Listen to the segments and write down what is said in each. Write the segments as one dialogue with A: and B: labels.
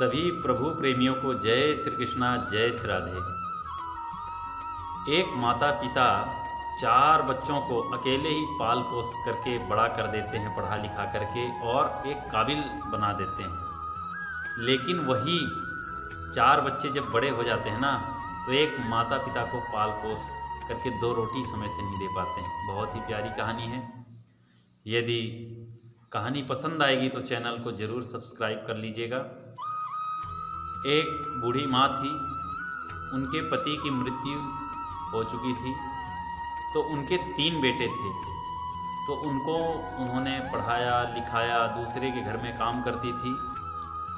A: सभी प्रभु प्रेमियों को जय श्री कृष्णा, जय श्री राधे। एक माता पिता 4 बच्चों को अकेले ही पाल पोस करके बड़ा कर देते हैं, पढ़ा लिखा करके, और एक काबिल बना देते हैं। लेकिन वही 4 बच्चे जब बड़े हो जाते हैं ना, तो एक माता पिता को पाल पोस करके 2 रोटी समय से नहीं दे पाते हैं। बहुत ही प्यारी कहानी है। यदि कहानी पसंद आएगी तो चैनल को ज़रूर सब्सक्राइब कर लीजिएगा। एक बूढ़ी माँ थी, उनके पति की मृत्यु हो चुकी थी, तो उनके 3 बेटे थे। तो उनको उन्होंने पढ़ाया लिखाया, दूसरे के घर में काम करती थी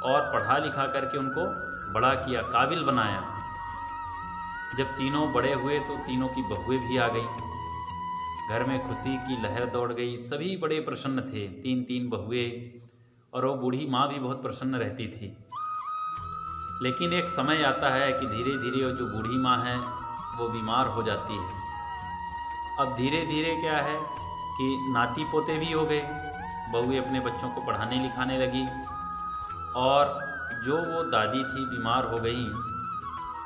A: और पढ़ा लिखा करके उनको बड़ा किया, काबिल बनाया। जब तीनों बड़े हुए तो तीनों की बहुएं भी आ गई। घर में खुशी की लहर दौड़ गई, सभी बड़े प्रसन्न थे। 3 बहुएं, और वो बूढ़ी माँ भी बहुत प्रसन्न रहती थी। लेकिन एक समय आता है कि धीरे धीरे वो जो बूढ़ी माँ है वो बीमार हो जाती है। अब धीरे धीरे क्या है कि नाती पोते भी हो गए, बहुएं अपने बच्चों को पढ़ाने लिखाने लगी, और जो वो दादी थी बीमार हो गई,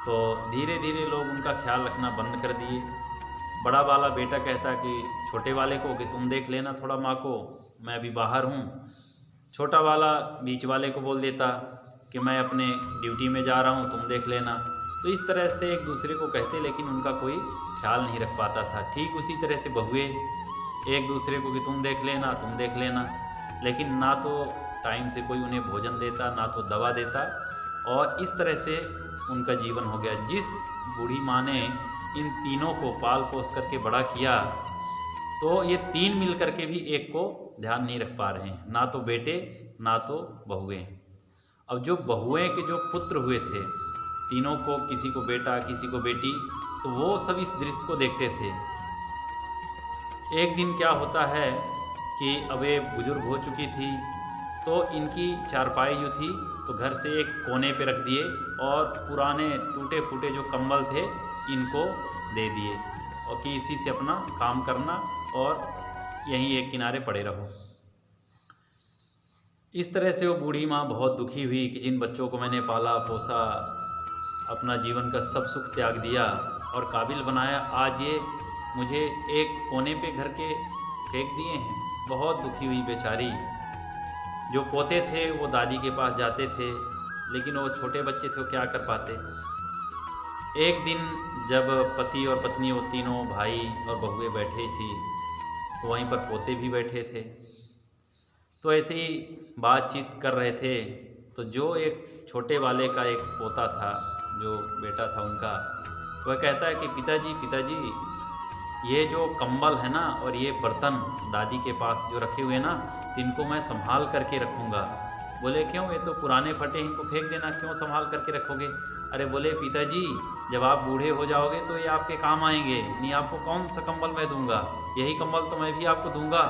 A: तो धीरे धीरे लोग उनका ख्याल रखना बंद कर दिए। बड़ा वाला बेटा कहता कि छोटे वाले को कि तुम देख लेना थोड़ा माँ को, मैं अभी बाहर हूँ। छोटा वाला बीच वाले को बोल देता कि मैं अपने ड्यूटी में जा रहा हूँ, तुम देख लेना। तो इस तरह से एक दूसरे को कहते, लेकिन उनका कोई ख्याल नहीं रख पाता था। ठीक उसी तरह से बहुएं एक दूसरे को कि तुम देख लेना, तुम देख लेना, लेकिन ना तो टाइम से कोई उन्हें भोजन देता, ना तो दवा देता, और इस तरह से उनका जीवन हो गया। जिस बूढ़ी माँ ने इन तीनों को पाल पोस करके बड़ा किया, तो ये 3 मिल करके भी एक को ध्यान नहीं रख पा रहे हैं, ना तो बेटे ना तो बहुएं। अब जो बहुएं के जो पुत्र हुए थे, तीनों को, किसी को बेटा किसी को बेटी, तो वो सब इस दृश्य को देखते थे। एक दिन क्या होता है कि अब ये बुजुर्ग हो चुकी थी, तो इनकी चारपाई जो थी तो घर से एक कोने पे रख दिए, और पुराने टूटे फूटे जो कंबल थे इनको दे दिए, और कि इसी से अपना काम करना और यहीं एक किनारे पड़े रहो। इस तरह से वो बूढ़ी माँ बहुत दुखी हुई कि जिन बच्चों को मैंने पाला पोसा, अपना जीवन का सब सुख त्याग दिया और काबिल बनाया, आज ये मुझे एक कोने पे घर के फेंक दिए हैं। बहुत दुखी हुई बेचारी। जो पोते थे वो दादी के पास जाते थे, लेकिन वो छोटे बच्चे थे, वो क्या कर पाते। एक दिन जब पति और पत्नी, वो तीनों भाई और बहुएं बैठे थी, तो वहीं पर पोते भी बैठे थे। तो ऐसे ही बातचीत कर रहे थे, तो जो एक छोटे वाले का एक पोता था, जो बेटा था उनका, वह कहता है कि पिताजी ये जो कंबल है ना और ये बर्तन दादी के पास जो रखे हुए ना, इनको मैं संभाल करके रखूँगा। बोले क्यों, ये तो पुराने फटे, इनको फेंक देना, क्यों संभाल करके रखोगे। अरे बोले पिताजी, जब आप बूढ़े हो जाओगे तो ये आपके काम आएंगे, नहीं आपको कौन सा कंबल मैं दूंगा, यही कंबल तो मैं भी आपको दूंगा।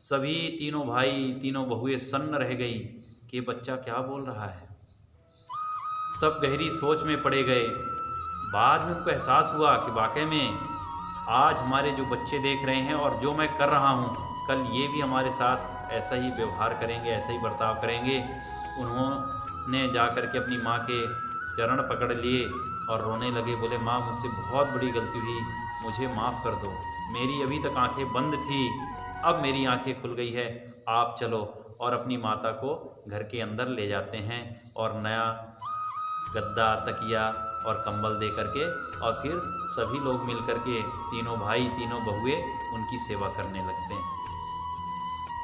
A: सभी तीनों भाई तीनों बहुएं सन्न रह गई कि ये बच्चा क्या बोल रहा है। सब गहरी सोच में पड़े गए। बाद में उनको एहसास हुआ कि वाकई में आज हमारे जो बच्चे देख रहे हैं और जो मैं कर रहा हूँ, कल ये भी हमारे साथ ऐसा ही व्यवहार करेंगे, ऐसा ही बर्ताव करेंगे। उन्होंने जा कर के अपनी माँ के चरण पकड़ लिए और रोने लगे। बोले माँ, मुझसे बहुत बड़ी गलती हुई, मुझे माफ़ कर दो। मेरी अभी तक आंखें बंद थी, अब मेरी आंखें खुल गई है, आप चलो। और अपनी माता को घर के अंदर ले जाते हैं और नया गद्दा, तकिया और कंबल दे करके, और फिर सभी लोग मिल करके, तीनों भाई तीनों बहुएं, उनकी सेवा करने लगते हैं।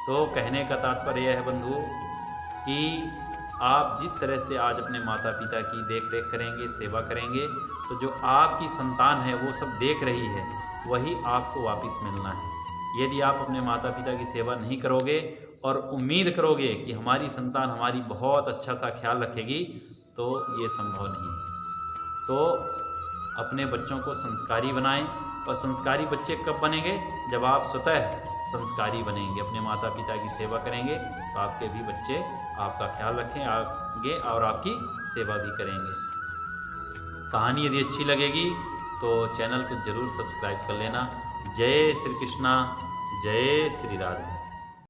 A: तो कहने का तात्पर्य यह है बंधु कि आप जिस तरह से आज अपने माता पिता की देख रेख करेंगे, सेवा करेंगे, तो जो आपकी संतान है वो सब देख रही है, वही आपको वापस मिलना है। यदि आप अपने माता पिता की सेवा नहीं करोगे और उम्मीद करोगे कि हमारी संतान हमारी बहुत अच्छा सा ख्याल रखेगी, तो ये संभव नहीं है। तो अपने बच्चों को संस्कारी बनाएं, और संस्कारी बच्चे कब बनेंगे, जब आप स्वतः संस्कारी बनेंगे, अपने माता पिता की सेवा करेंगे, तो आपके भी बच्चे आपका ख्याल रखें आगे और आपकी सेवा भी करेंगे। कहानी यदि अच्छी लगेगी तो चैनल को ज़रूर सब्सक्राइब कर लेना। जय श्री कृष्णा, जय श्री राधे।